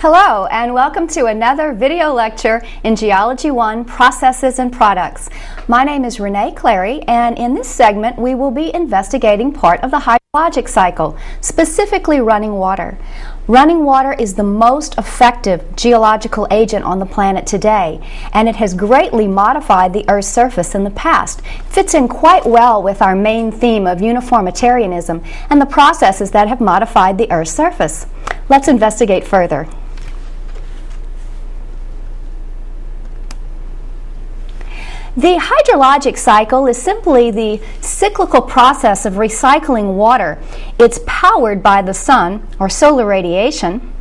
Hello and welcome to another video lecture in Geology 1 Processes and Products. My name is Renee Clary, and in this segment we will be investigating part of the hydrologic cycle, specifically running water. Running water is the most effective geological agent on the planet today, and it has greatly modified the Earth's surface in the past. It fits in quite well with our main theme of uniformitarianism and the processes that have modified the Earth's surface. Let's investigate further. The hydrologic cycle is simply the cyclical process of recycling water. It's powered by the sun, or solar radiation.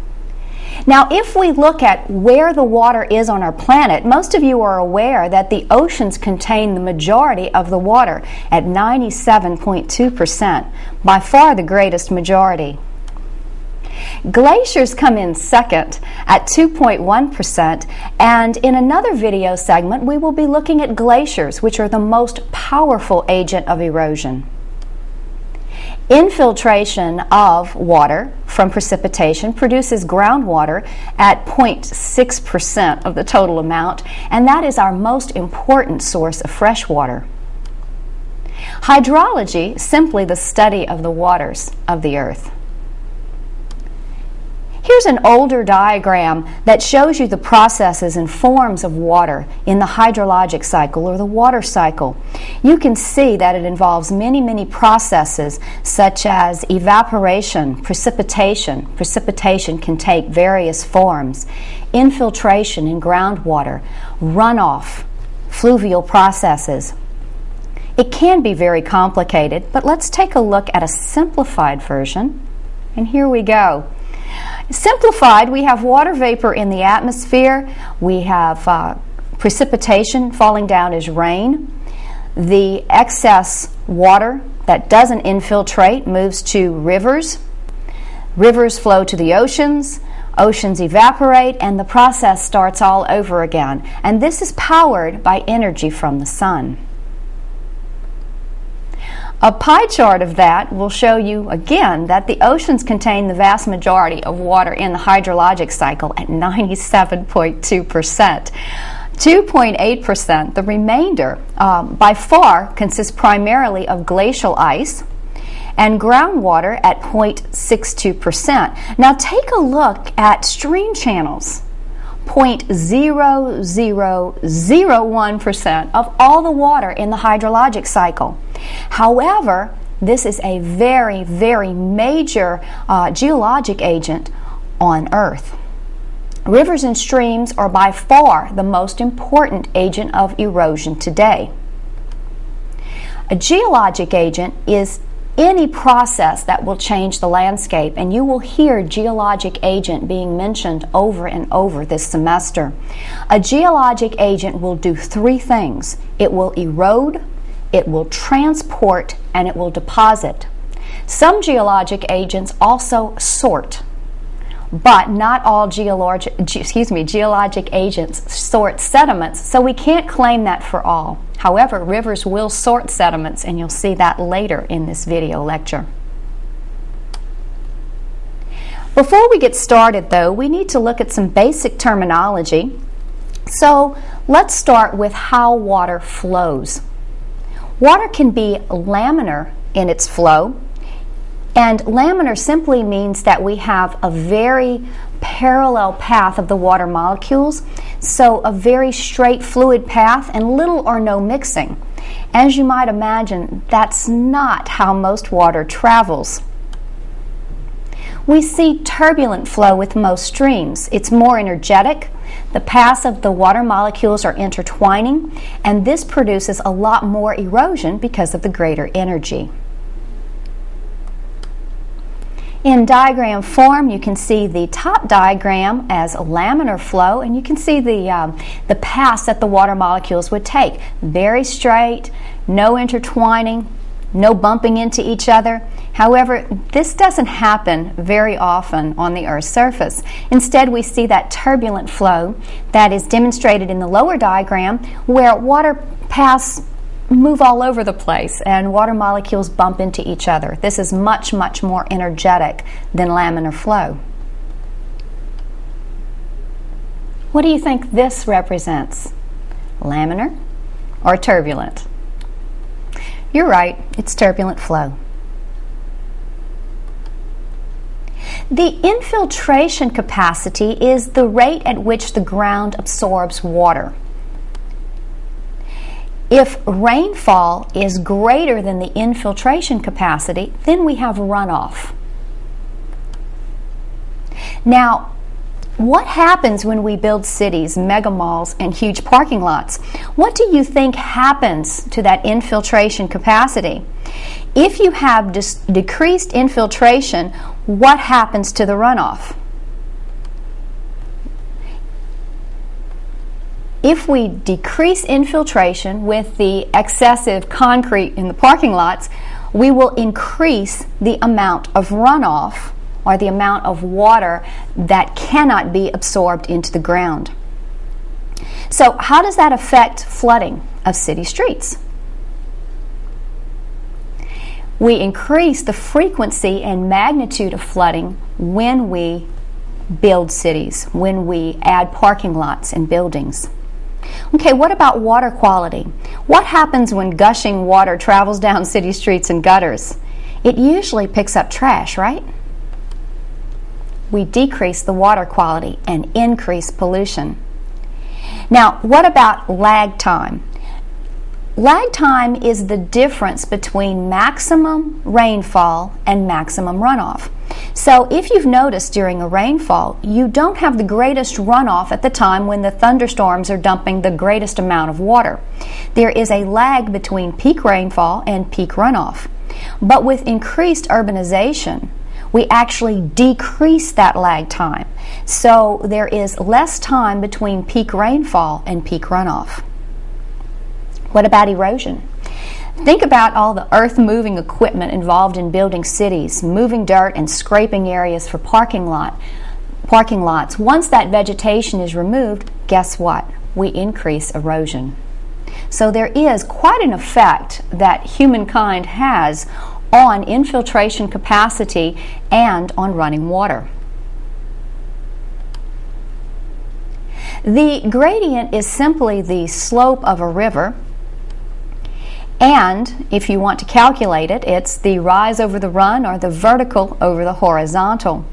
Now, if we look at where the water is on our planet, most of you are aware that the oceans contain the majority of the water at 97.2%, by far the greatest majority. Glaciers come in second at 2.1%, and in another video segment we will be looking at glaciers, which are the most powerful agent of erosion. Infiltration of water from precipitation produces groundwater at 0.6% of the total amount, and that is our most important source of fresh water. Hydrology, simply the study of the waters of the earth. Here's an older diagram that shows you the processes and forms of water in the hydrologic cycle, or the water cycle. You can see that it involves many processes such as evaporation, precipitation. Precipitation can take various forms. Infiltration in groundwater, runoff, fluvial processes. It can be very complicated, but let's take a look at a simplified version. And here we go. Simplified, we have water vapor in the atmosphere, we have precipitation falling down as rain. The excess water that doesn't infiltrate moves to rivers. Rivers flow to the oceans. Oceans evaporate, and the process starts all over again. And this is powered by energy from the sun. A pie chart of that will show you again that the oceans contain the vast majority of water in the hydrologic cycle at 97.2%. 2.8%, the remainder, by far consists primarily of glacial ice and groundwater at 0.62%. Now take a look at stream channels. 0.0001% of all the water in the hydrologic cycle. However, this is a very major geologic agent on Earth. Rivers and streams are by far the most important agent of erosion today. A geologic agent is any process that will change the landscape, and you will hear geologic agent being mentioned over and over this semester. A geologic agent will do three things. It will erode, it will transport, and it will deposit. Some geologic agents also sort, but not all geologic agents sort sediments, so we can't claim that for all. However, rivers will sort sediments, and you'll see that later in this video lecture. Before we get started, though, we need to look at some basic terminology. So let's start with how water flows. Water can be laminar in its flow, and laminar simply means that we have a very parallel path of the water molecules, so a very straight fluid path and little or no mixing. As you might imagine, that's not how most water travels. We see turbulent flow with most streams. It's more energetic. The paths of the water molecules are intertwining, and this produces a lot more erosion because of the greater energy. In diagram form, you can see the top diagram as a laminar flow, and you can see the paths that the water molecules would take. Very straight, no intertwining, no bumping into each other. However, this doesn't happen very often on the Earth's surface. Instead, we see that turbulent flow that is demonstrated in the lower diagram, where water paths move all over the place and water molecules bump into each other. This is much more energetic than laminar flow. What do you think this represents? Laminar or turbulent? You're right, it's turbulent flow. The infiltration capacity is the rate at which the ground absorbs water. If rainfall is greater than the infiltration capacity, then we have runoff. Now, what happens when we build cities, mega malls, and huge parking lots? What do you think happens to that infiltration capacity? If you have decreased infiltration, what happens to the runoff? If we decrease infiltration with the excessive concrete in the parking lots, we will increase the amount of runoff, or the amount of water that cannot be absorbed into the ground. So how does that affect flooding of city streets? We increase the frequency and magnitude of flooding when we build cities, when we add parking lots and buildings. Okay, what about water quality? What happens when gushing water travels down city streets and gutters? It usually picks up trash, right? We decrease the water quality and increase pollution. Now, what about lag time? Lag time is the difference between maximum rainfall and maximum runoff. So if you've noticed during a rainfall, you don't have the greatest runoff at the time when the thunderstorms are dumping the greatest amount of water. There is a lag between peak rainfall and peak runoff. But with increased urbanization, we actually decrease that lag time. So there is less time between peak rainfall and peak runoff. What about erosion? Think about all the earth-moving equipment involved in building cities, moving dirt and scraping areas for parking lots. Once that vegetation is removed, guess what? We increase erosion. So there is quite an effect that humankind has on infiltration capacity and on running water. The gradient is simply the slope of a river, and if you want to calculate it, it's the rise over the run or the vertical over the horizontal.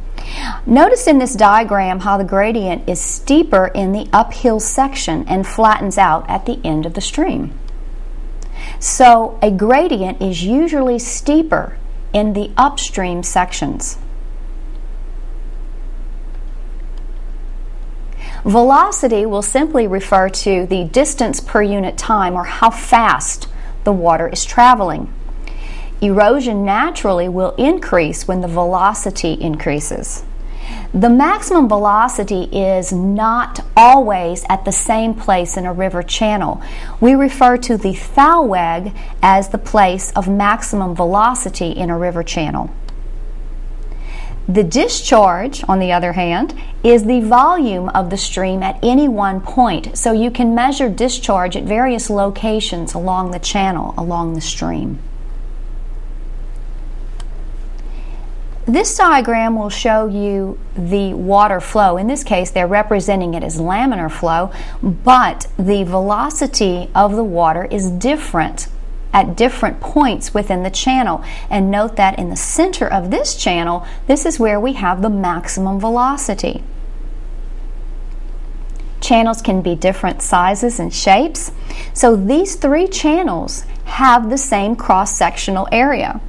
Notice in this diagram how the gradient is steeper in the uphill section and flattens out at the end of the stream. So a gradient is usually steeper in the upstream sections. Velocity will simply refer to the distance per unit time, or how fast the water is traveling. Erosion naturally will increase when the velocity increases. The maximum velocity is not always at the same place in a river channel. We refer to the thalweg as the place of maximum velocity in a river channel. The discharge, on the other hand, is the volume of the stream at any one point. So you can measure discharge at various locations along the channel, along the stream. This diagram will show you the water flow. In this case, they're representing it as laminar flow, but the velocity of the water is different at different points within the channel. And note that in the center of this channel, this is where we have the maximum velocity. Channels can be different sizes and shapes. So these three channels have the same cross-sectional area.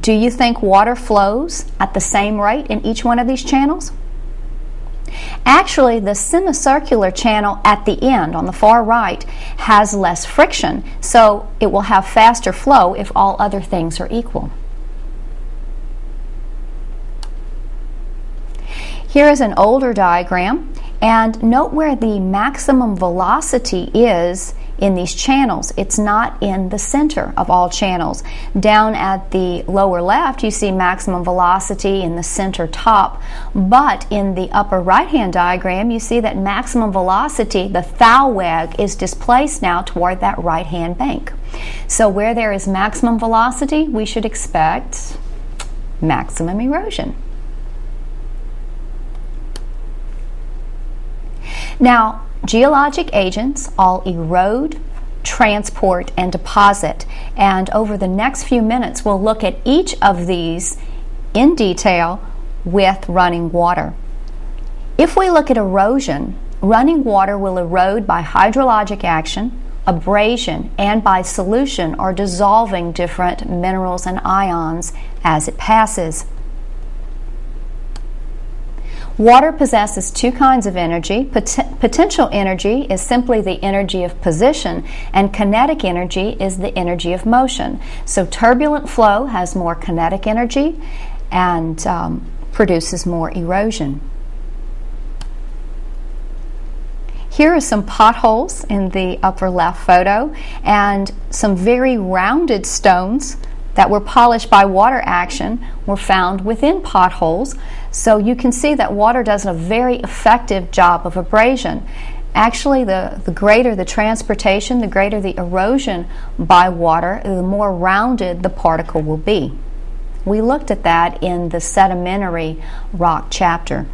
Do you think water flows at the same rate in each one of these channels? Actually, the semicircular channel at the end, on the far right, has less friction, so it will have faster flow if all other things are equal. Here is an older diagram, and note where the maximum velocity is in these channels. It's not in the center of all channels. Down at the lower left, you see maximum velocity in the center top, but in the upper right-hand diagram, you see that maximum velocity, the thalweg, is displaced now toward that right-hand bank. So where there is maximum velocity, we should expect maximum erosion. Now, geologic agents all erode, transport, and deposit. And over the next few minutes, we'll look at each of these in detail with running water. If we look at erosion, running water will erode by hydrologic action, abrasion, and by solution or dissolving different minerals and ions as it passes. Water possesses two kinds of energy. Potential energy is simply the energy of position, and kinetic energy is the energy of motion. So turbulent flow has more kinetic energy and produces more erosion. Here are some potholes in the upper left photo and some very rounded stones that were polished by water action were found within potholes. So you can see that water does a very effective job of abrasion. Actually, the greater the transportation, the greater the erosion by water, the more rounded the particle will be. We looked at that in the sedimentary rock chapter.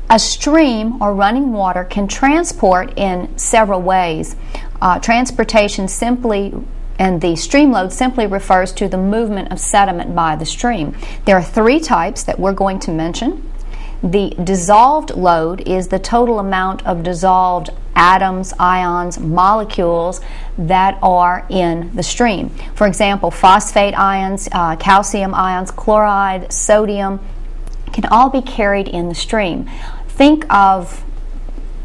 A stream or running water can transport in several ways. Transportation simply, and the stream load simply refers to the movement of sediment by the stream. There are three types that we're going to mention. The dissolved load is the total amount of dissolved atoms, ions, molecules that are in the stream. For example, phosphate ions, calcium ions, chloride, sodium can all be carried in the stream. Think of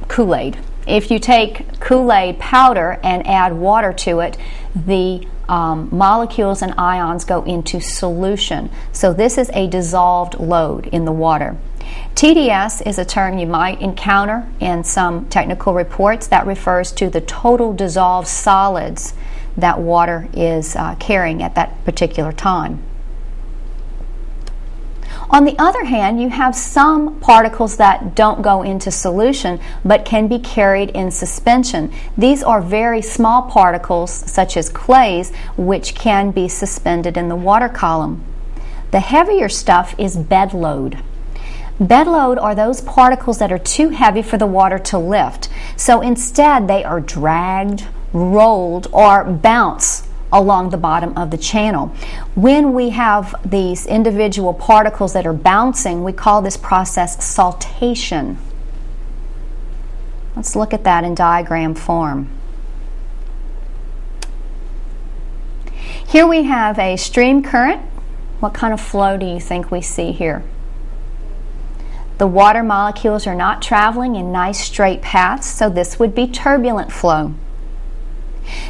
Kool-Aid. If you take Kool-Aid powder and add water to it, the molecules and ions go into solution. So this is a dissolved load in the water. TDS is a term you might encounter in some technical reports that refers to the total dissolved solids that water is carrying at that particular time. On the other hand, you have some particles that don't go into solution but can be carried in suspension. These are very small particles, such as clays, which can be suspended in the water column. The heavier stuff is bedload. Bedload are those particles that are too heavy for the water to lift. So instead, they are dragged, rolled, or bounce along the bottom of the channel. When we have these individual particles that are bouncing, we call this process saltation. Let's look at that in diagram form. Here we have a stream current. What kind of flow do you think we see here? The water molecules are not traveling in nice straight paths, so this would be turbulent flow.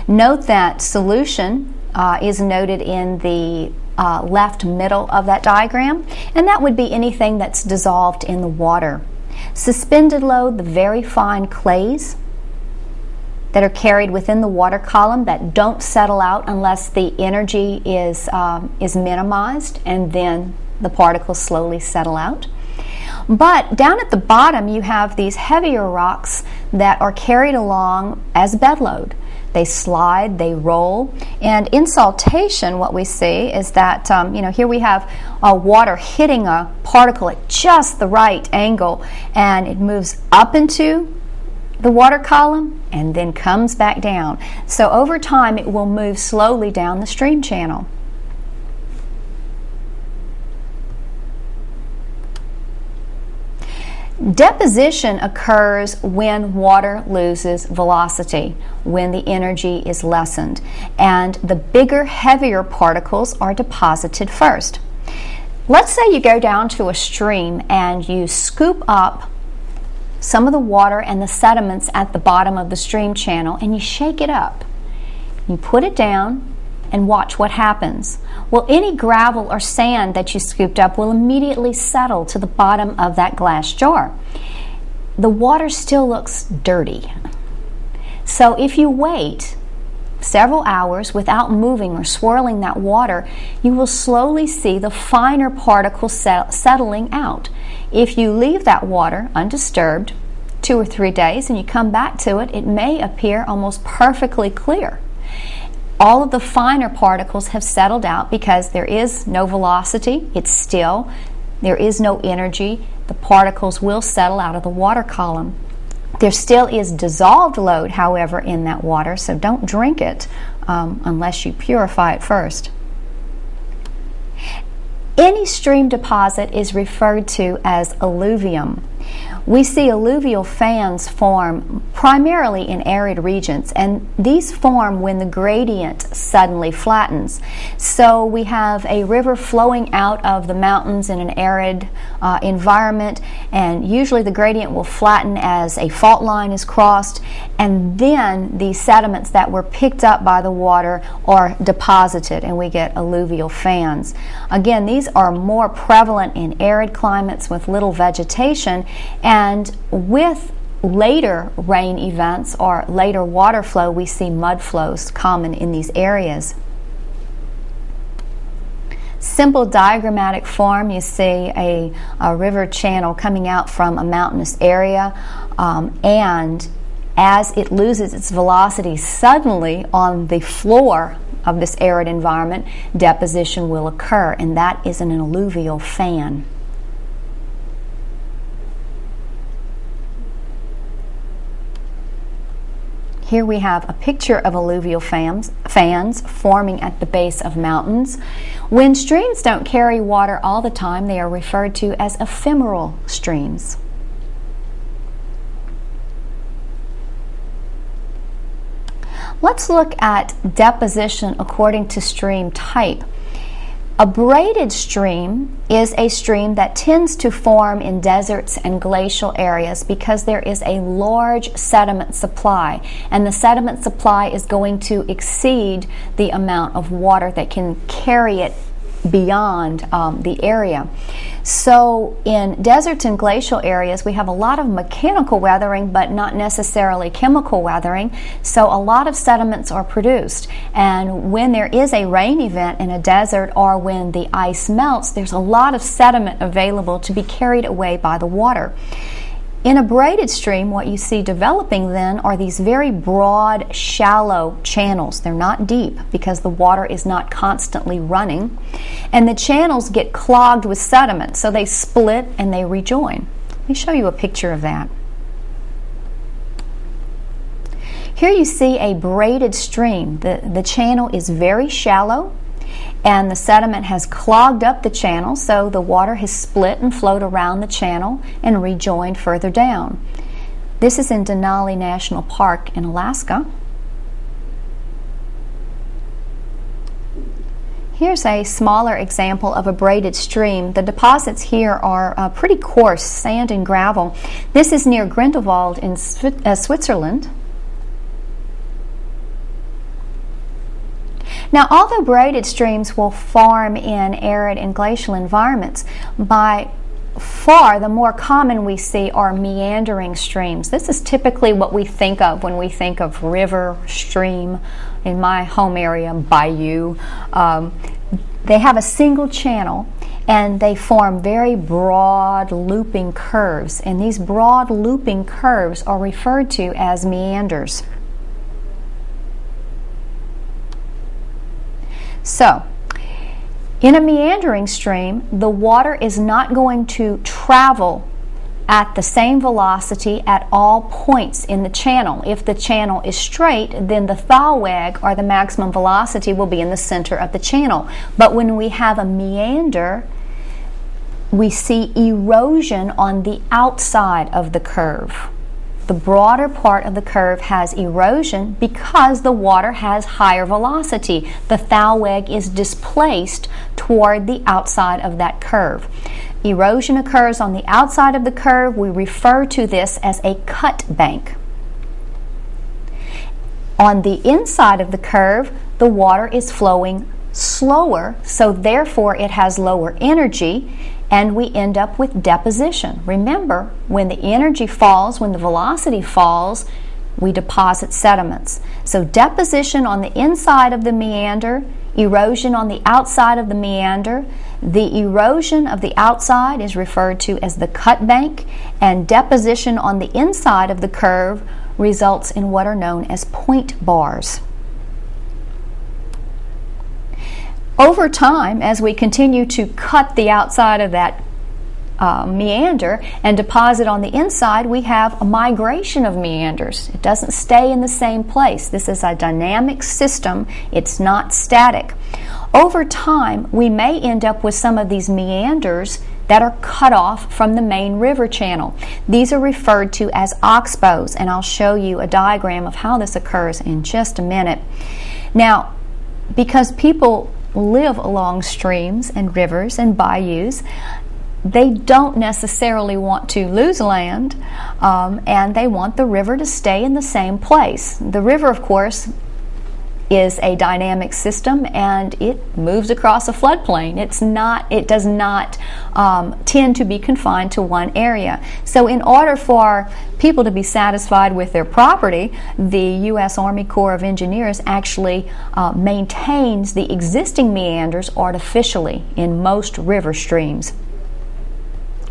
Note that solution is noted in the left middle of that diagram, and that would be anything that's dissolved in the water. Suspended load, the very fine clays that are carried within the water column that don't settle out unless the energy is minimized, and then the particles slowly settle out. But down at the bottom you have these heavier rocks that are carried along as bedload. They slide, they roll, and in saltation what we see is that here we have water hitting a particle at just the right angle, and it moves up into the water column and then comes back down. So over time it will move slowly down the stream channel. Deposition occurs when water loses velocity, when the energy is lessened, and the bigger, heavier particles are deposited first. Let's say you go down to a stream and you scoop up some of the water and the sediments at the bottom of the stream channel and you shake it up. You put it down and watch what happens. Well, any gravel or sand that you scooped up will immediately settle to the bottom of that glass jar. The water still looks dirty. So if you wait several hours without moving or swirling that water, you will slowly see the finer particles settling out. If you leave that water undisturbed 2 or 3 days and you come back to it, it may appear almost perfectly clear. All of the finer particles have settled out because there is no velocity, it's still, There is no energy. The particles will settle out of the water column. There still is dissolved load, however, in that water, so don't drink it unless you purify it first. Any stream deposit is referred to as alluvium. We see alluvial fans form primarily in arid regions, and these form when the gradient suddenly flattens. So we have a river flowing out of the mountains in an arid environment, and usually the gradient will flatten as a fault line is crossed, and then the sediments that were picked up by the water are deposited, and we get alluvial fans. Again, these are more prevalent in arid climates with little vegetation, and with later rain events or later water flow, we see mud flows common in these areas. Simple diagrammatic form, you see a river channel coming out from a mountainous area, and as it loses its velocity suddenly on the floor of this arid environment, deposition will occur, and that is an alluvial fan. Here we have a picture of alluvial fans forming at the base of mountains. When streams don't carry water all the time, they are referred to as ephemeral streams. Let's look at deposition according to stream type. A braided stream is a stream that tends to form in deserts and glacial areas because there is a large sediment supply, and the sediment supply is going to exceed the amount of water that can carry it beyond the area. So in deserts and glacial areas, we have a lot of mechanical weathering, but not necessarily chemical weathering, so a lot of sediments are produced. And when there is a rain event in a desert or when the ice melts, there's a lot of sediment available to be carried away by the water. In a braided stream, what you see developing then are these very broad, shallow channels. They're not deep because the water is not constantly running. And the channels get clogged with sediment, so they split and they rejoin. Let me show you a picture of that. Here you see a braided stream. The channel is very shallow, and the sediment has clogged up the channel, so the water has split and flowed around the channel and rejoined further down. This is in Denali National Park in Alaska. Here's a smaller example of a braided stream. The deposits here are pretty coarse, sand and gravel. This is near Grindelwald in Switzerland. Now, although braided streams will form in arid and glacial environments, by far the more common we see are meandering streams. This is typically what we think of when we think of river, stream. In my home area, bayou. They have a single channel, and they form very broad looping curves, and these broad looping curves are referred to as meanders. So, in a meandering stream, the water is not going to travel at the same velocity at all points in the channel. If the channel is straight, then the thalweg, or the maximum velocity, will be in the center of the channel. But when we have a meander, we see erosion on the outside of the curve. The broader part of the curve has erosion because the water has higher velocity. The thalweg is displaced toward the outside of that curve. Erosion occurs on the outside of the curve. We refer to this as a cut bank. On the inside of the curve, the water is flowing slower, so therefore it has lower energy, and we end up with deposition. Remember, when the energy falls, when the velocity falls, we deposit sediments. So deposition on the inside of the meander, erosion on the outside of the meander. The erosion of the outside is referred to as the cut bank, and deposition on the inside of the curve results in what are known as point bars. Over time, as we continue to cut the outside of that meander and deposit on the inside, we have a migration of meanders. It doesn't stay in the same place. This is a dynamic system. It's not static. Over time, we may end up with some of these meanders that are cut off from the main river channel. These are referred to as oxbows, and I'll show you a diagram of how this occurs in just a minute. Now, because people live along streams and rivers and bayous, they don't necessarily want to lose land, and they want the river to stay in the same place. The river, of course, is a dynamic system, and it moves across a floodplain. It does not tend to be confined to one area. So in order for people to be satisfied with their property, the U.S. Army Corps of Engineers actually maintains the existing meanders artificially in most river streams.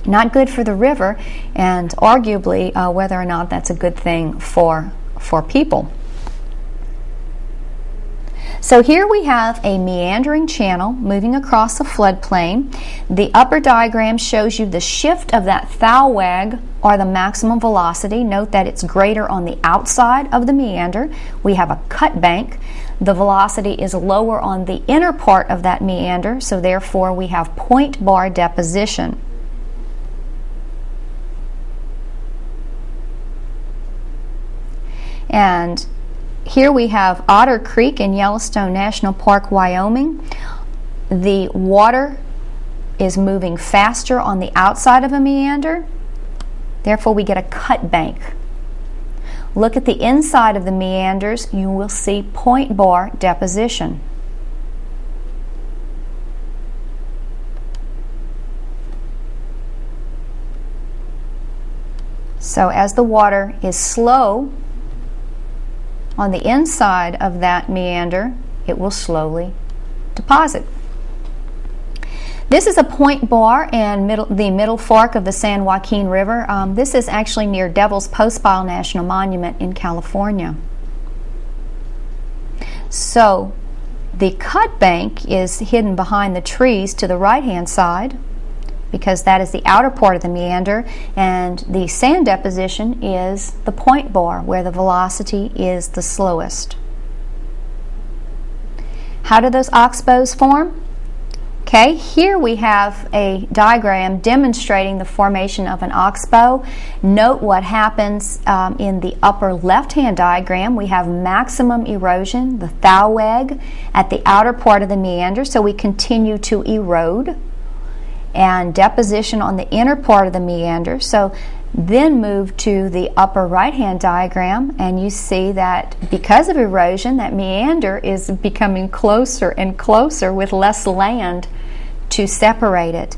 Not good for the river, and arguably whether or not that's a good thing for people. So here we have a meandering channel moving across a floodplain. The upper diagram shows you the shift of that thowag, or the maximum velocity. Note that it's greater on the outside of the meander. We have a cut bank. The velocity is lower on the inner part of that meander, so therefore we have point bar deposition. And here we have Otter Creek in Yellowstone National Park, Wyoming. The water is moving faster on the outside of a meander, therefore we get a cut bank. Look at the inside of the meanders, you will see point bar deposition. So as the water is slow on the inside of that meander, it will slowly deposit. This is a point bar in the middle fork of the San Joaquin River. This is actually near Devil's Postpile National Monument in California. So the cut bank is hidden behind the trees to the right-hand side, because that is the outer part of the meander, and the sand deposition is the point bar where the velocity is the slowest. How do those oxbows form? Okay, here we have a diagram demonstrating the formation of an oxbow. Note what happens in the upper left-hand diagram. We have maximum erosion, the thowag, at the outer part of the meander, so we continue to erode, and deposition on the inner part of the meander. So then move to the upper right-hand diagram, and you see that because of erosion, that meander is becoming closer and closer with less land to separate it.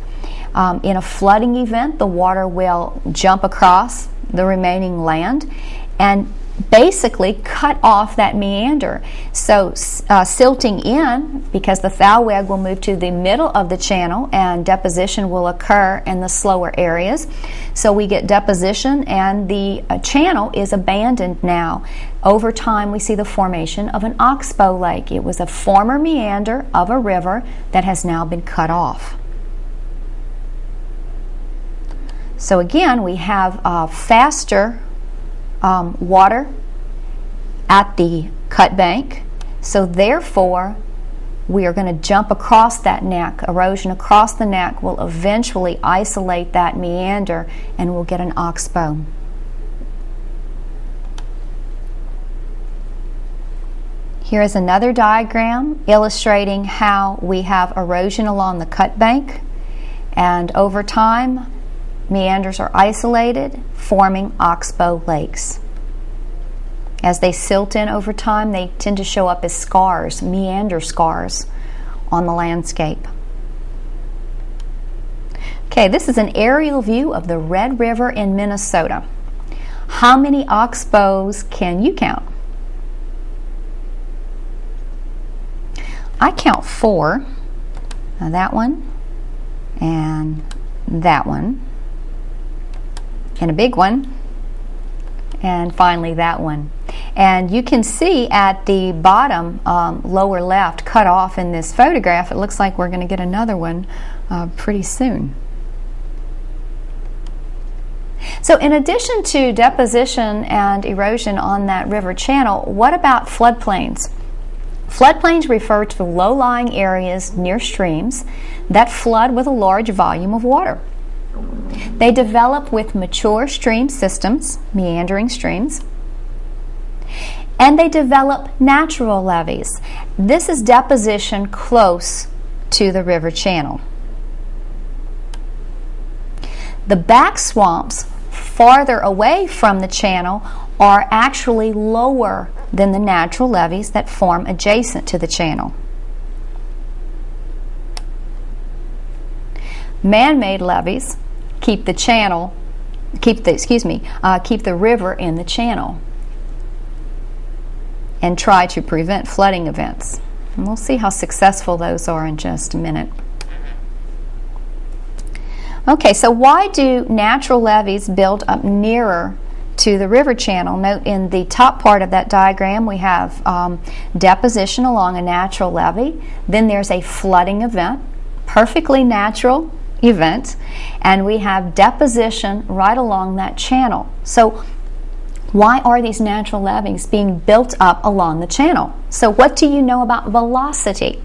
In a flooding event, the water will jump across the remaining land and basically cut off that meander. So silting in, because the thowag will move to the middle of the channel and deposition will occur in the slower areas. So we get deposition, and the channel is abandoned now. Over time we see the formation of an oxbow lake. It was a former meander of a river that has now been cut off. So again, we have faster water at the cut bank, so therefore we are going to jump across that neck. Erosion across the neck will eventually isolate that meander, and we'll get an oxbow. Here is another diagram illustrating how we have erosion along the cut bank, and over time meanders are isolated, forming oxbow lakes. As they silt in over time, they tend to show up as scars, meander scars on the landscape. Okay, this is an aerial view of the Red River in Minnesota. How many oxbows can you count? I count 4. Now that one, and that one, and a big one, and finally that one. And you can see at the bottom lower left, cut off in this photograph, it looks like we're going to get another one pretty soon. So in addition to deposition and erosion on that river channel, what about floodplains? Floodplains refer to low-lying areas near streams that flood with a large volume of water. They develop with mature stream systems, meandering streams, and they develop natural levees. This is deposition close to the river channel. The back swamps farther away from the channel are actually lower than the natural levees that form adjacent to the channel. Man-made levees keep the river in the channel and try to prevent flooding events. And we'll see how successful those are in just a minute. Okay, so why do natural levees build up nearer to the river channel? Note in the top part of that diagram we have deposition along a natural levee. Then there's a flooding event, perfectly natural event, and we have deposition right along that channel. So why are these natural levees being built up along the channel? So what do you know about velocity?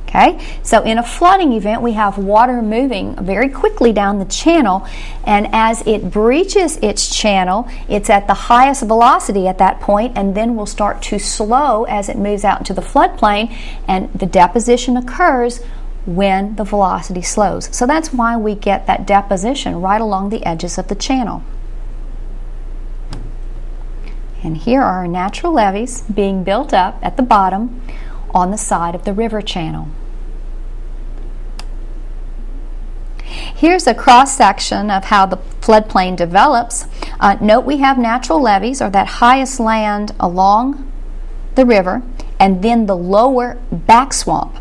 Okay, so in a flooding event, we have water moving very quickly down the channel, and as it breaches its channel, it's at the highest velocity at that point, and then will start to slow as it moves out into the floodplain, and the deposition occurs when the velocity slows. So that's why we get that deposition right along the edges of the channel. And here are our natural levees being built up at the bottom on the side of the river channel. Here's a cross-section of how the floodplain develops. Note we have natural levees, or that highest land along the river, and then the lower back swamp.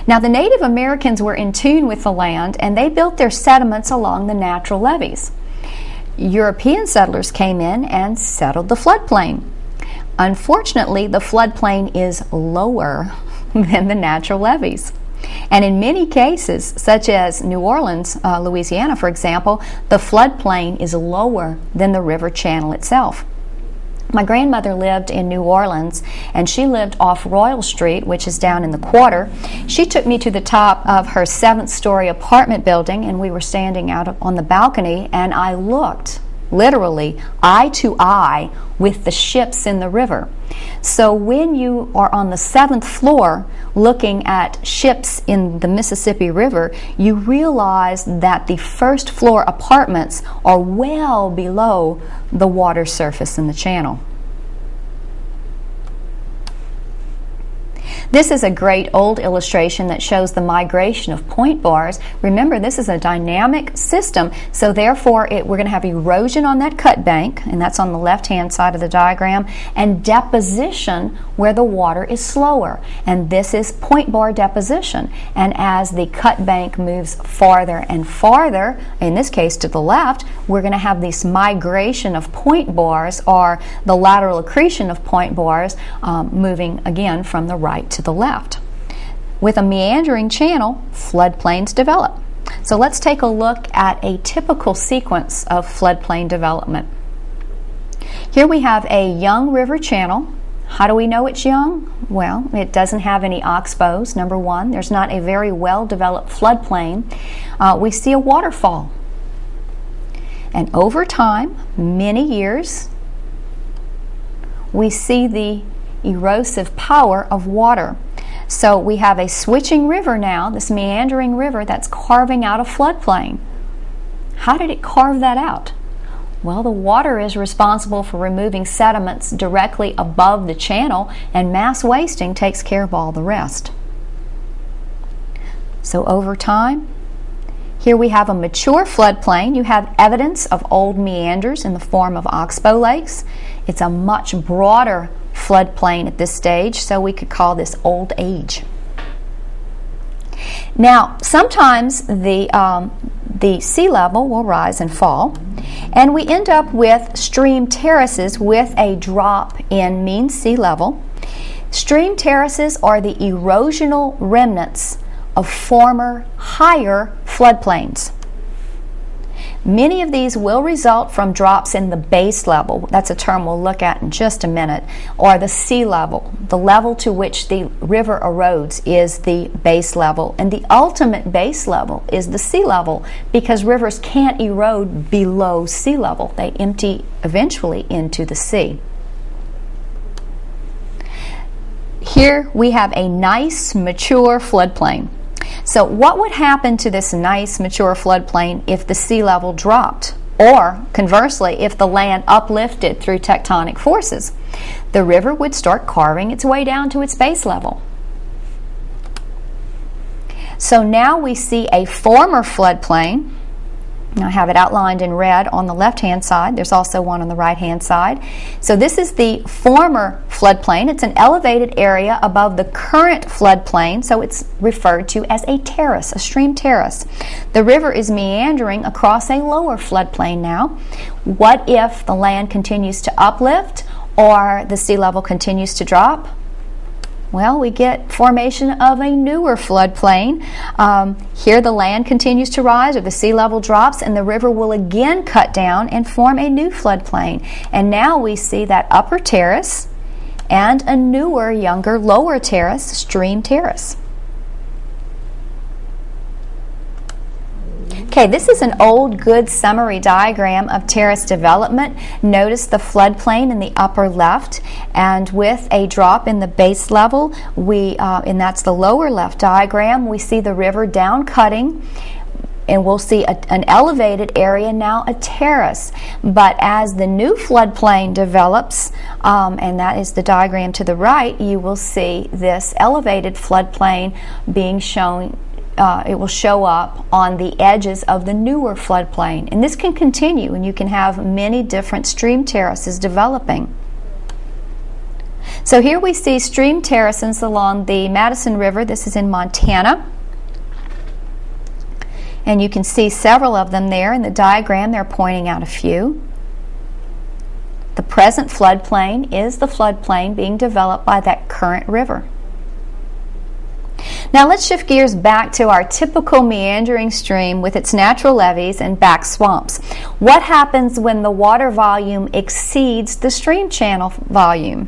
Now the Native Americans were in tune with the land, and they built their settlements along the natural levees. European settlers came in and settled the floodplain. Unfortunately, the floodplain is lower than the natural levees. And in many cases, such as New Orleans, Louisiana, for example, the floodplain is lower than the river channel itself. My grandmother lived in New Orleans, and she lived off Royal Street, which is down in the Quarter. She took me to the top of her 7th-story apartment building, and we were standing out on the balcony, and I looked literally eye to eye with the ships in the river. So when you are on the 7th floor looking at ships in the Mississippi River, you realize that the first floor apartments are well below the water surface in the channel. This is a great old illustration that shows the migration of point bars. Remember, this is a dynamic system, so therefore we're going to have erosion on that cut bank, and that's on the left-hand side of the diagram, and deposition where the water is slower. And this is point bar deposition. And as the cut bank moves farther and farther, in this case to the left, we're going to have this migration of point bars, or the lateral accretion of point bars, moving again from the right to the left. With a meandering channel, floodplains develop. So let's take a look at a typical sequence of floodplain development. Here we have a young river channel. How do we know it's young? Well, it doesn't have any oxbows, number one. There's not a very well-developed floodplain. We see a waterfall. And over time, many years, we see the erosive power of water. So we have a switching river now, this meandering river that's carving out a floodplain. How did it carve that out? Well, the water is responsible for removing sediments directly above the channel, and mass wasting takes care of all the rest. So over time, here we have a mature floodplain. You have evidence of old meanders in the form of oxbow lakes. It's a much broader floodplain at this stage, so we could call this old age. Now, sometimes the sea level will rise and fall, and we end up with stream terraces with a drop in mean sea level. Stream terraces are the erosional remnants of former higher floodplains. Many of these will result from drops in the base level. That's a term we'll look at in just a minute. Or the sea level. The level to which the river erodes is the base level. And the ultimate base level is the sea level, because rivers can't erode below sea level. They empty eventually into the sea. Here we have a nice, mature floodplain. So what would happen to this nice, mature floodplain if the sea level dropped? Or, conversely, if the land uplifted through tectonic forces? The river would start carving its way down to its base level. So now we see a former floodplain. I have it outlined in red on the left-hand side. There's also one on the right-hand side. So this is the former floodplain. It's an elevated area above the current floodplain, so it's referred to as a terrace, a stream terrace. The river is meandering across a lower floodplain now. What if the land continues to uplift or the sea level continues to drop? Well, we get formation of a newer floodplain. Here the land continues to rise or the sea level drops, and the river will again cut down and form a new floodplain. And now we see that upper terrace and a newer, younger, lower terrace, stream terrace. Okay, this is an old, good summary diagram of terrace development. Notice the floodplain in the upper left, and with a drop in the base level, and that's the lower left diagram, we see the river down cutting, and we'll see an elevated area, now a terrace. But as the new floodplain develops, and that is the diagram to the right, you will see this elevated floodplain being shown. It will show up on the edges of the newer floodplain. And this can continue, and you can have many different stream terraces developing. So here we see stream terraces along the Madison River. This is in Montana. And you can see several of them there in the diagram. They're pointing out a few. The present floodplain is the floodplain being developed by that current river. Now let's shift gears back to our typical meandering stream with its natural levees and back swamps. What happens when the water volume exceeds the stream channel volume?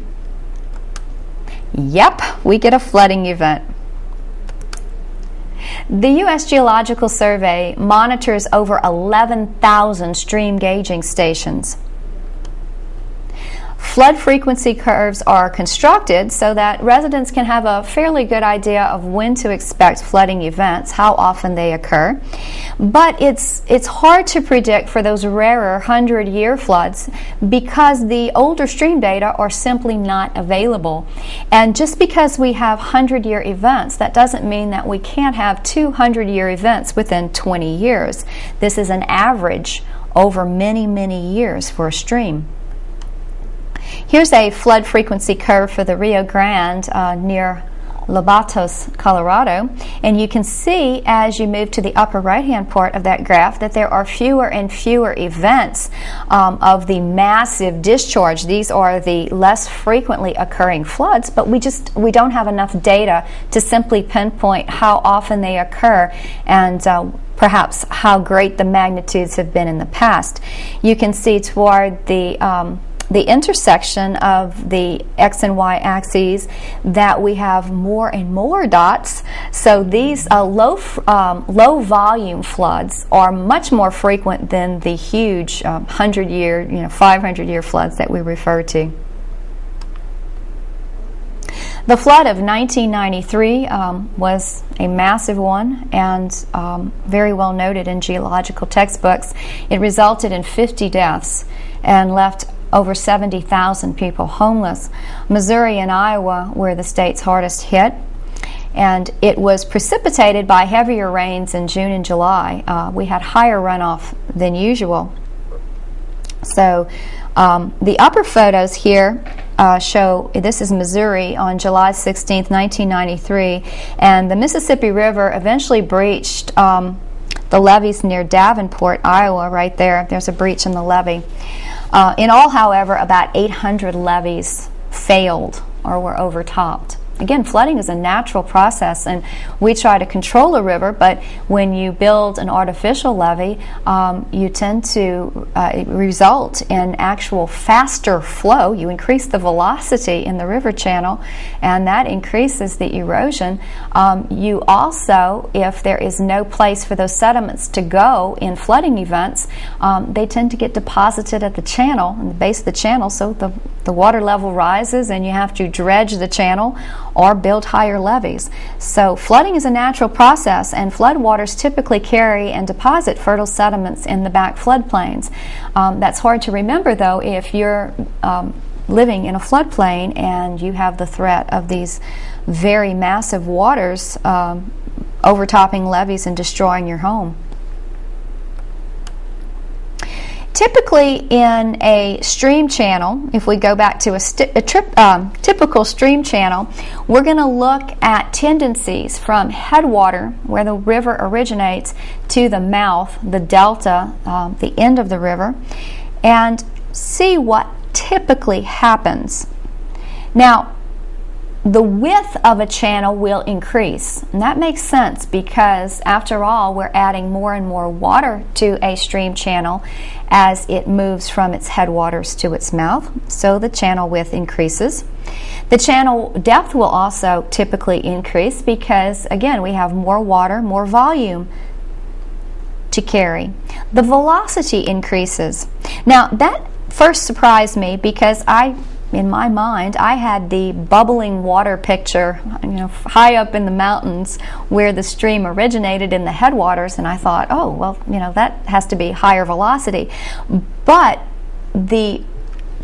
Yep, we get a flooding event. The U.S. Geological Survey monitors over 11,000 stream gauging stations. Flood frequency curves are constructed so that residents can have a fairly good idea of when to expect flooding events, how often they occur. But it's hard to predict for those rarer 100-year floods because the older stream data are simply not available. And just because we have 100-year events, that doesn't mean that we can't have 200-year events within 20 years. This is an average over many, many years for a stream. Here's a flood frequency curve for the Rio Grande near Lobatos, Colorado, and you can see as you move to the upper right-hand part of that graph that there are fewer and fewer events of the massive discharge. These are the less frequently occurring floods, but we don't have enough data to simply pinpoint how often they occur and perhaps how great the magnitudes have been in the past. You can see toward the intersection of the X and Y axes that we have more and more dots. So these low volume floods are much more frequent than the huge 100-year, 500-year floods that we refer to. The flood of 1993 was a massive one and very well noted in geological textbooks. It resulted in 50 deaths and left over 70,000 people homeless. Missouri and Iowa were the states hardest hit, and it was precipitated by heavier rains in June and July. We had higher runoff than usual. So the upper photos here show, this is Missouri on July 16th, 1993, and the Mississippi River eventually breached the levees near Davenport, Iowa, right there. There's a breach in the levee. In all, however, about 800 levees failed or were overtopped. again, flooding is a natural process, and we try to control a river, but when you build an artificial levee, you tend to result in actual faster flow. You increase the velocity in the river channel, and that increases the erosion. You also, if there is no place for those sediments to go in flooding events, they tend to get deposited at the channel, in the base of the channel, so the water level rises and you have to dredge the channel or build higher levees. So flooding is a natural process, and floodwaters typically carry and deposit fertile sediments in the back floodplains. That's hard to remember, though, if you're living in a floodplain and you have the threat of these very massive waters overtopping levees and destroying your home. Typically in a stream channel, if we go back to a typical stream channel, we're going to look at tendencies from headwater, where the river originates, to the mouth, the delta, the end of the river, and see what typically happens. Now, the width of a channel will increase, and that makes sense because, after all, we're adding more and more water to a stream channel as it moves from its headwaters to its mouth, so the channel width increases. The channel depth will also typically increase because, again, we have more water, more volume to carry. The velocity increases. Now, that first surprised me because in my mind, I had the bubbling water picture, high up in the mountains where the stream originated in the headwaters, and I thought, oh, well, that has to be higher velocity. But the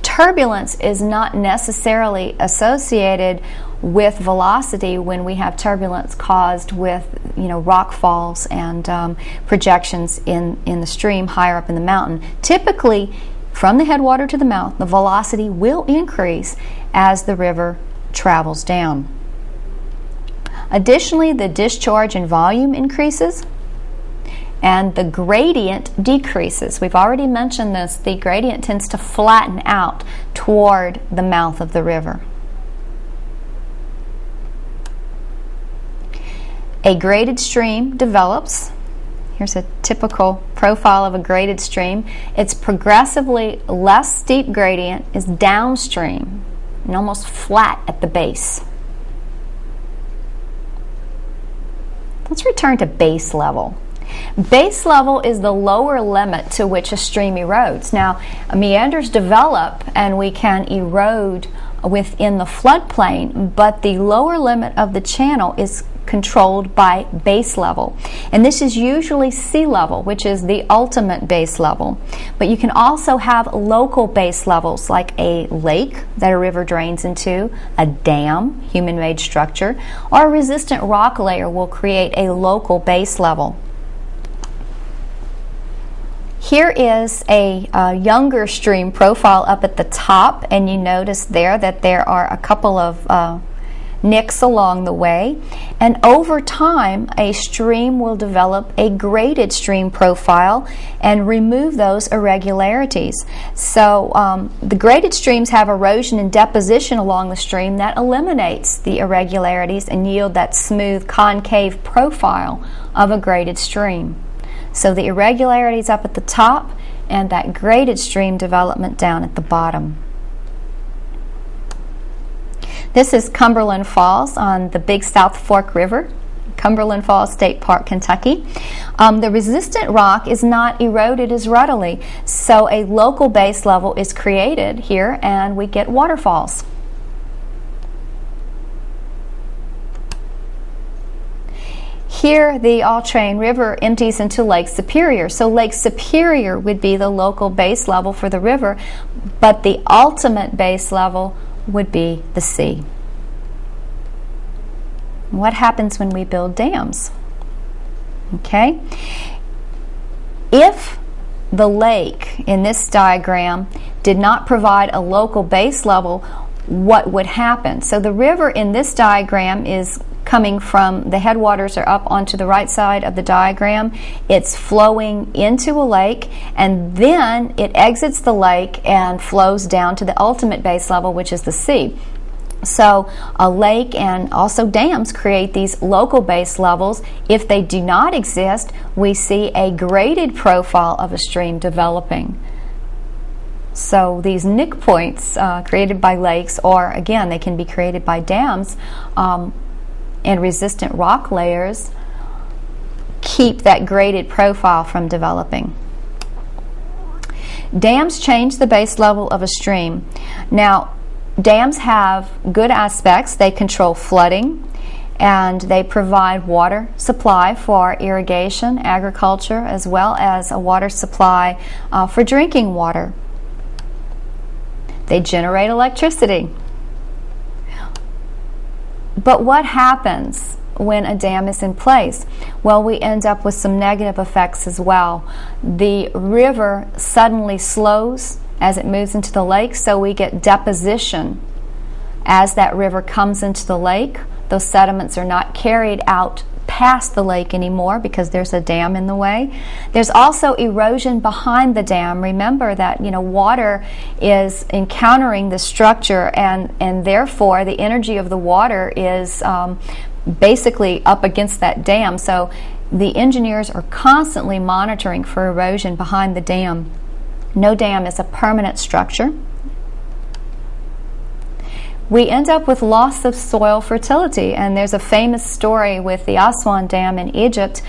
turbulence is not necessarily associated with velocity when we have turbulence caused with rock falls and projections in the stream higher up in the mountain. Typically, from the headwater to the mouth, the velocity will increase as the river travels down. Additionally, the discharge in volume increases and the gradient decreases. We've already mentioned this. The gradient tends to flatten out toward the mouth of the river. A graded stream develops. Here's a typical profile of a graded stream. Its progressively less steep gradient is downstream and almost flat at the base. Let's return to base level. Base level is the lower limit to which a stream erodes. Now, meanders develop and we can erode within the floodplain, but the lower limit of the channel is controlled by base level, and this is usually sea level, which is the ultimate base level. But you can also have local base levels, like a lake that a river drains into, a dam, human-made structure, or a resistant rock layer will create a local base level. Here is a younger stream profile up at the top, and you notice there that there are a couple of nicks along the way, and over time a stream will develop a graded stream profile and remove those irregularities. So the graded streams have erosion and deposition along the stream that eliminates the irregularities and yield that smooth concave profile of a graded stream. So the irregularities up at the top and that graded stream development down at the bottom. This is Cumberland Falls on the Big South Fork River, Cumberland Falls State Park, Kentucky. The resistant rock is not eroded as readily, so a local base level is created here and we get waterfalls. Here, the Autrain River empties into Lake Superior. So Lake Superior would be the local base level for the river, but the ultimate base level would be the sea. What happens when we build dams? Okay. If the lake in this diagram did not provide a local base level, what would happen? So the river in this diagram is coming from the headwaters are up onto the right side of the diagram. It's flowing into a lake, and then it exits the lake and flows down to the ultimate base level, which is the sea. So a lake and also dams create these local base levels. If they do not exist, we see a graded profile of a stream developing. So these nick points created by lakes, or again, they can be created by dams, and resistant rock layers keep that graded profile from developing. Dams change the base level of a stream. Now, dams have good aspects. They control flooding, and they provide water supply for irrigation, agriculture, as well as a water supply for drinking water. They generate electricity. But what happens when a dam is in place? Well, we end up with some negative effects as well. The river suddenly slows as it moves into the lake, so we get deposition. As that river comes into the lake, those sediments are not carried out past the lake anymore because there's a dam in the way. There's also erosion behind the dam. Remember that water is encountering the structure, and therefore the energy of the water is basically up against that dam. So the engineers are constantly monitoring for erosion behind the dam. No dam is a permanent structure. We end up with loss of soil fertility, and there's a famous story with the Aswan Dam in Egypt.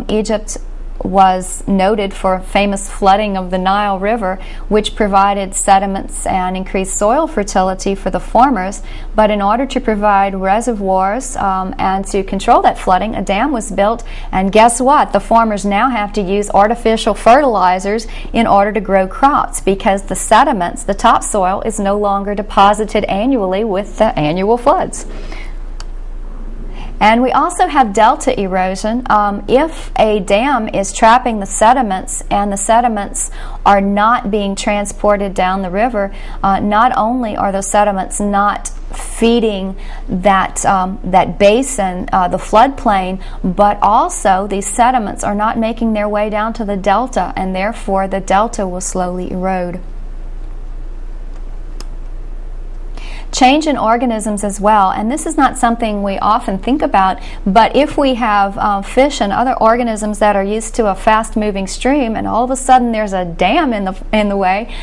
Egypt was noted for famous flooding of the Nile River, which provided sediments and increased soil fertility for the farmers. But in order to provide reservoirs and to control that flooding, a dam was built, and guess what? The farmers now have to use artificial fertilizers in order to grow crops because the sediments, the topsoil, is no longer deposited annually with the annual floods. And we also have delta erosion. If a dam is trapping the sediments and the sediments are not being transported down the river, not only are those sediments not feeding that basin, the floodplain, but also these sediments are not making their way down to the delta, and therefore the delta will slowly erode. Change in organisms as well, and this is not something we often think about, but if we have fish and other organisms that are used to a fast-moving stream, and all of a sudden there's a dam in the way,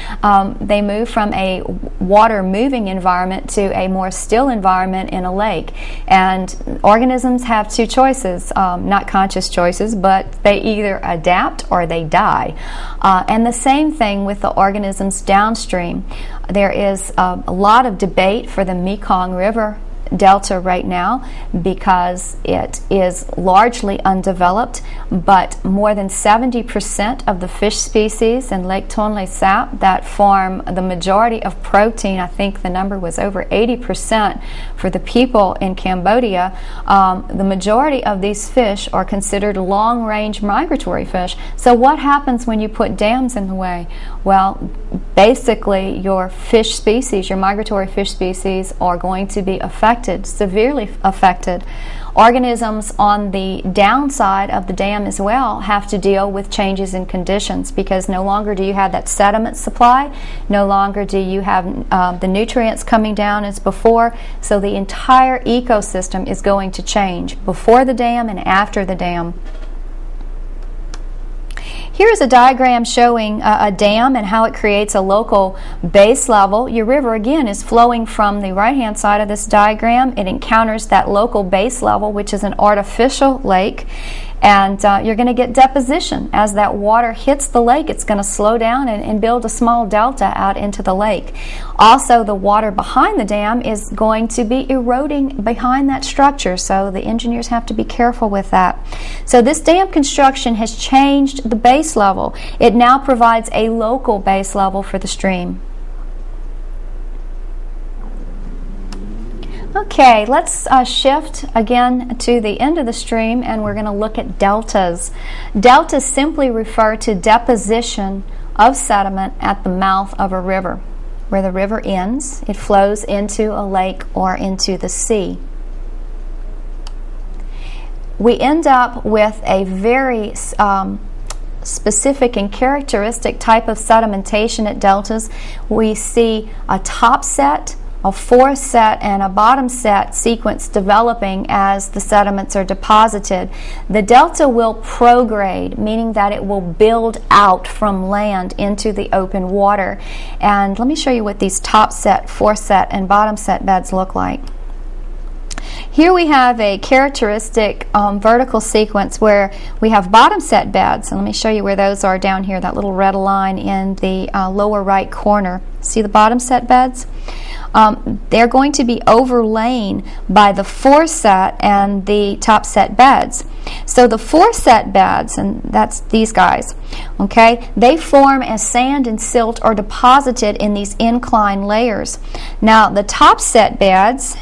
they move from a water-moving environment to a more still environment in a lake. And organisms have two choices, not conscious choices, but they either adapt or they die. And the same thing with the organisms downstream. There is a lot of debate for the Mekong River Delta right now because it is largely undeveloped, but more than 70% of the fish species in Lake Tonle Sap that form the majority of protein, I think the number was over 80% for the people in Cambodia, the majority of these fish are considered long-range migratory fish. So what happens when you put dams in the way? Well, basically your fish species, your migratory fish species, are going to be affected, severely affected. Organisms on the downside of the dam as well have to deal with changes in conditions because no longer do you have that sediment supply, no longer do you have the nutrients coming down as before, so the entire ecosystem is going to change before the dam and after the dam. Here's a diagram showing a dam and how it creates a local base level. Your river, again, is flowing from the right-hand side of this diagram. It encounters that local base level, which is an artificial lake, and you're going to get deposition. As that water hits the lake, it's going to slow down and build a small delta out into the lake. Also, the water behind the dam is going to be eroding behind that structure, so the engineers have to be careful with that. So this dam construction has changed the base level. It now provides a local base level for the stream. Okay, let's shift again to the end of the stream, and we're going to look at deltas. Deltas simply refer to deposition of sediment at the mouth of a river. Where the river ends, it flows into a lake or into the sea. We end up with a very specific and characteristic type of sedimentation at deltas. We see a top set a foreset and a bottom set sequence developing as the sediments are deposited. The delta will prograde, meaning that it will build out from land into the open water. And let me show you what these top set, foreset, and bottom set beds look like. Here we have a characteristic vertical sequence where we have bottom set beds, and let me show you where those are down here, that little red line in the lower right corner. See the bottom set beds? They're going to be overlain by the foreset and the top set beds. So the foreset beds, and that's these guys, okay, they form as sand and silt are deposited in these incline layers. Now the top set beds,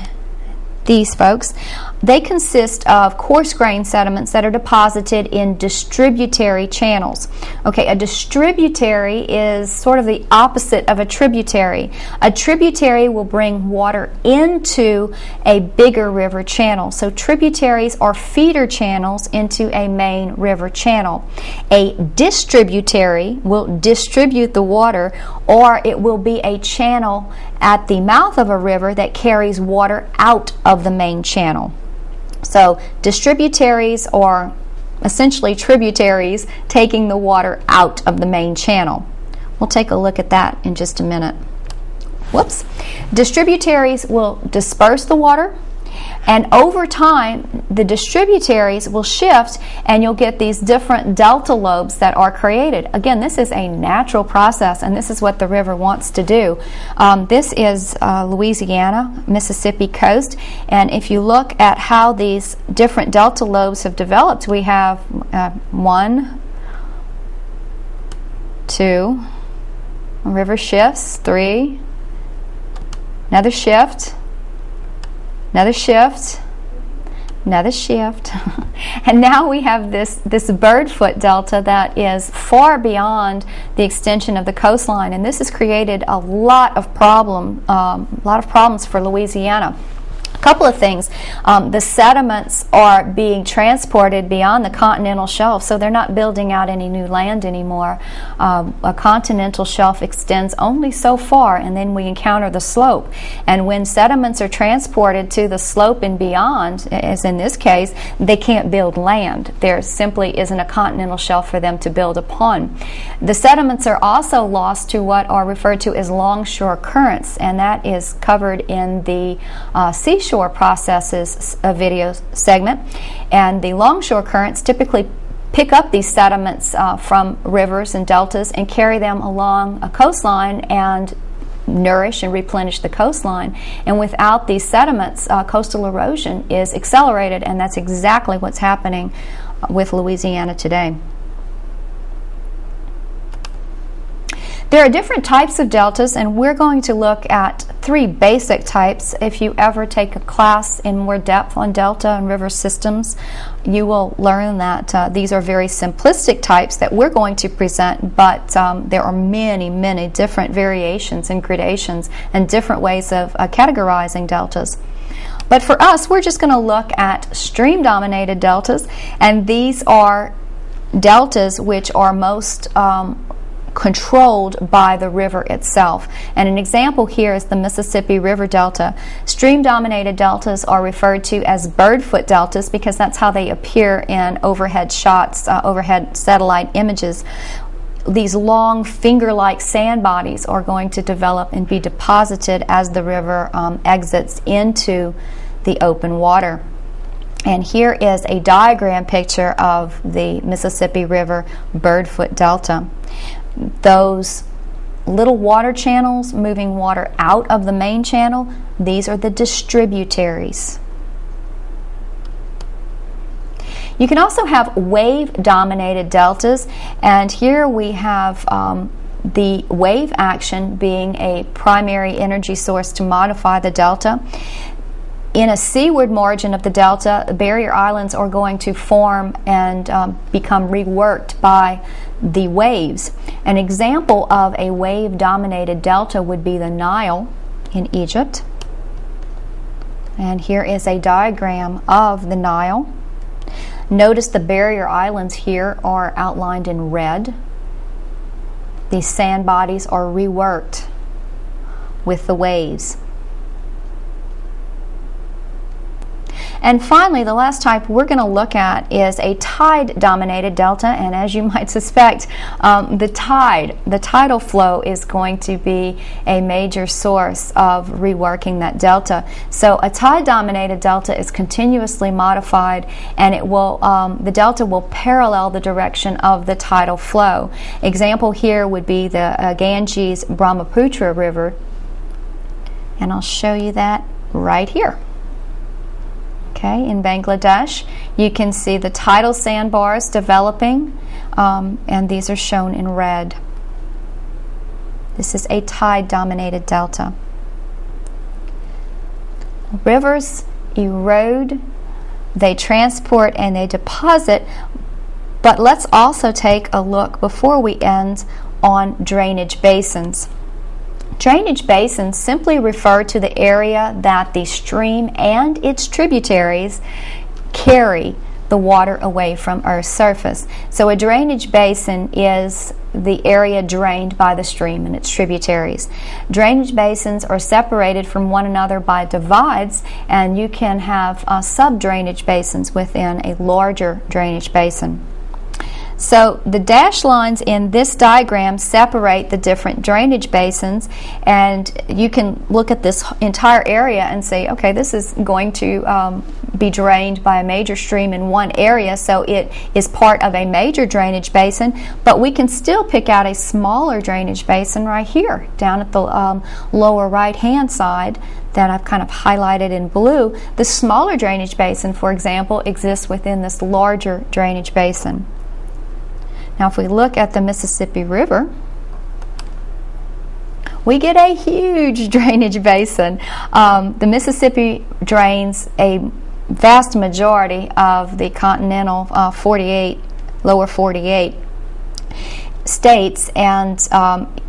these folks, they consist of coarse grain sediments that are deposited in distributary channels. Okay, a distributary is sort of the opposite of a tributary. A tributary will bring water into a bigger river channel. So tributaries are feeder channels into a main river channel. A distributary will distribute the water, or it will be a channel at the mouth of a river that carries water out of the main channel. So distributaries are essentially tributaries taking the water out of the main channel. We'll take a look at that in just a minute. Whoops. Distributaries will disperse the water, and over time the distributaries will shift and you'll get these different delta lobes that are created. Again, this is a natural process, and this is what the river wants to do. This is Louisiana, Mississippi coast, and if you look at how these different delta lobes have developed, we have 1, 2, river shifts, 3, another shift, another shift, another shift, and now we have this birdfoot delta that is far beyond the extension of the coastline, and this has created a lot of problems for Louisiana. A couple of things. The sediments are being transported beyond the continental shelf, so they're not building out any new land anymore. A continental shelf extends only so far, and then we encounter the slope. And when sediments are transported to the slope and beyond, as in this case, they can't build land. There simply isn't a continental shelf for them to build upon. The sediments are also lost to what are referred to as longshore currents, and that is covered in the seashore processes video segment. And the longshore currents typically pick up these sediments from rivers and deltas and carry them along a coastline and nourish and replenish the coastline. And without these sediments, coastal erosion is accelerated, and that's exactly what's happening with Louisiana today. There are different types of deltas, and we're going to look at 3 basic types. If you ever take a class in more depth on delta and river systems, you will learn that these are very simplistic types that we're going to present, but there are many, many different variations and gradations and different ways of categorizing deltas. But for us, we're just going to look at stream-dominated deltas, and these are deltas which are most controlled by the river itself. And an example here is the Mississippi River Delta. Stream-dominated deltas are referred to as birdfoot deltas because that's how they appear in overhead shots, overhead satellite images. These long finger-like sand bodies are going to develop and be deposited as the river exits into the open water. And here is a diagram picture of the Mississippi River Birdfoot Delta. Those little water channels moving water out of the main channel, these are the distributaries. You can also have wave-dominated deltas, and here we have the wave action being a primary energy source to modify the delta. In a seaward margin of the delta, the barrier islands are going to form and become reworked by the waves. An example of a wave-dominated delta would be the Nile in Egypt. And here is a diagram of the Nile. Notice the barrier islands here are outlined in red. These sand bodies are reworked with the waves. And finally, the last type we're going to look at is a tide-dominated delta, and as you might suspect, the tidal flow is going to be a major source of reworking that delta. So a tide-dominated delta is continuously modified, and it will the delta will parallel the direction of the tidal flow. Example here would be the Ganges-Brahmaputra River, and I'll show you that right here. Okay, in Bangladesh, you can see the tidal sandbars developing, and these are shown in red. This is a tide-dominated delta. Rivers erode, they transport, and they deposit, but let's also take a look before we end on drainage basins. Drainage basins simply refer to the area that the stream and its tributaries carry the water away from Earth's surface. So a drainage basin is the area drained by the stream and its tributaries. Drainage basins are separated from one another by divides, and you can have sub-drainage basins within a larger drainage basin. So the dashed lines in this diagram separate the different drainage basins, and you can look at this entire area and say, okay, this is going to be drained by a major stream in one area, so it is part of a major drainage basin, but we can still pick out a smaller drainage basin right here down at the lower right hand side that I've kind of highlighted in blue. The smaller drainage basin, for example, exists within this larger drainage basin. Now if we look at the Mississippi River, we get a huge drainage basin. The Mississippi drains a vast majority of the continental lower 48 states, and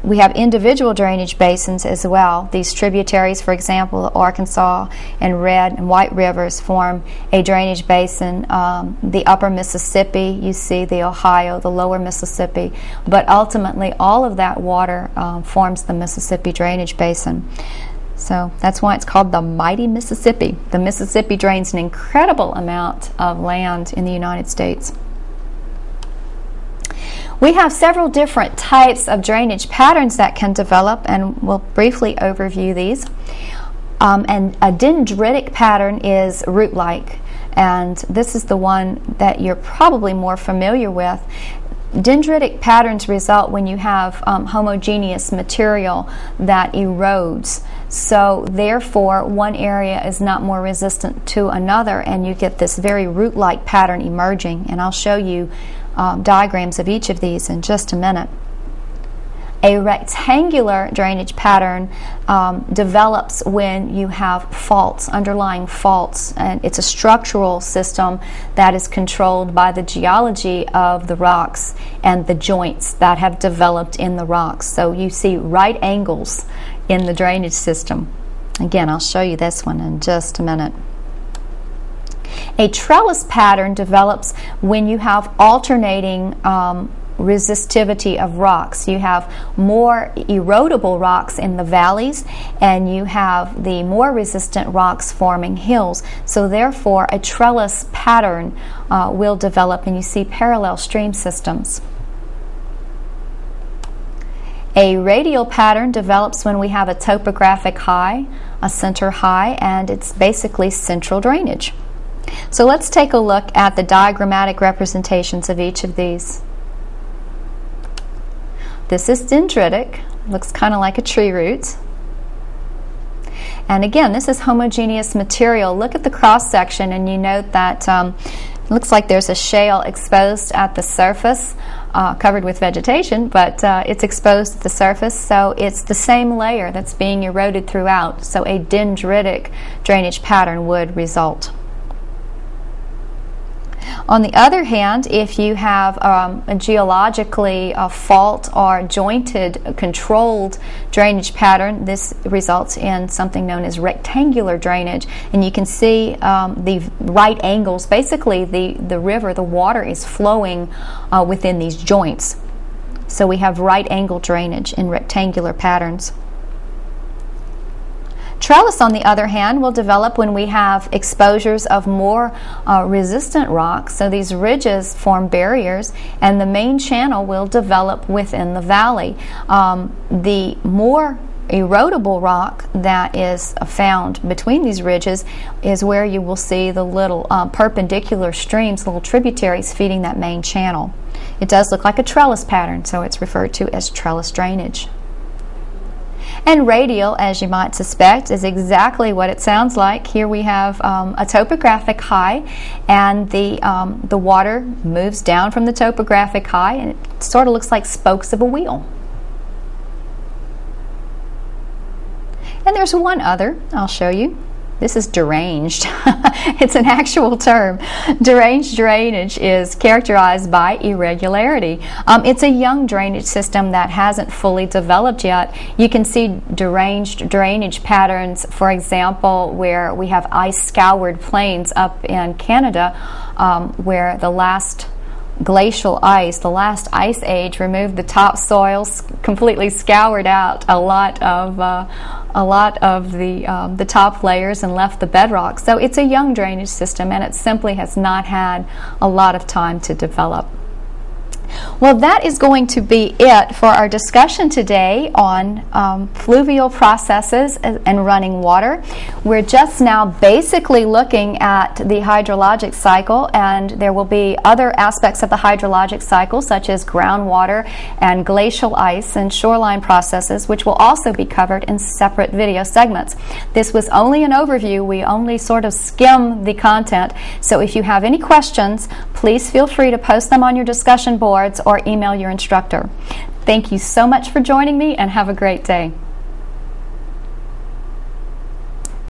we have individual drainage basins as well. These tributaries, for example, the Arkansas and Red and White rivers form a drainage basin. The upper Mississippi, you see the Ohio, the lower Mississippi, but ultimately all of that water forms the Mississippi drainage basin. So that's why it's called the mighty Mississippi. The Mississippi drains an incredible amount of land in the United States. We have several different types of drainage patterns that can develop, and we'll briefly overview these. And a dendritic pattern is root-like, and this is the one that you're probably more familiar with. Dendritic patterns result when you have homogeneous material that erodes. So therefore, one area is not more resistant to another, and you get this very root-like pattern emerging. And I'll show you diagrams of each of these in just a minute. A rectangular drainage pattern develops when you have faults, underlying faults, and it's a structural system that is controlled by the geology of the rocks and the joints that have developed in the rocks. So you see right angles in the drainage system. Again, I'll show you this one in just a minute. A trellis pattern develops when you have alternating resistivity of rocks. You have more erodible rocks in the valleys, and you have the more resistant rocks forming hills. So therefore, a trellis pattern will develop, and you see parallel stream systems. A radial pattern develops when we have a topographic high, a center high, and it's basically central drainage. So let's take a look at the diagrammatic representations of each of these. This is dendritic, looks kind of like a tree root. And again, this is homogeneous material. Look at the cross section, and you note that it looks like there's a shale exposed at the surface, covered with vegetation, but it's exposed at the surface, so it's the same layer that's being eroded throughout. So a dendritic drainage pattern would result. On the other hand, if you have a geologically fault or jointed, controlled drainage pattern, this results in something known as rectangular drainage. And you can see the right angles. Basically, the river, the water is flowing within these joints. So we have right angle drainage in rectangular patterns. Trellis, on the other hand, will develop when we have exposures of more resistant rocks. So these ridges form barriers, and the main channel will develop within the valley. The more erodible rock that is found between these ridges is where you will see the little perpendicular streams, little tributaries feeding that main channel. It does look like a trellis pattern, so it's referred to as trellis drainage. And radial, as you might suspect, is exactly what it sounds like. Here we have a topographic high, and the water moves down from the topographic high, and it sort of looks like spokes of a wheel. And there's one other I'll show you. This is deranged. It's an actual term. Deranged drainage is characterized by irregularity. It's a young drainage system that hasn't fully developed yet. You can see deranged drainage patterns, for example, where we have ice-scoured plains up in Canada, where the last glacial ice, the last ice age, removed the topsoil, completely scoured out a lot of the top layers and left the bedrock. So it's a young drainage system, and it simply has not had a lot of time to develop. Well, that is going to be it for our discussion today on fluvial processes and running water. We're just now basically looking at the hydrologic cycle, and there will be other aspects of the hydrologic cycle, such as groundwater and glacial ice and shoreline processes, which will also be covered in separate video segments. This was only an overview. We only sort of skim the content. So if you have any questions, please feel free to post them on your discussion boards or email your instructor. Thank you so much for joining me, and have a great day.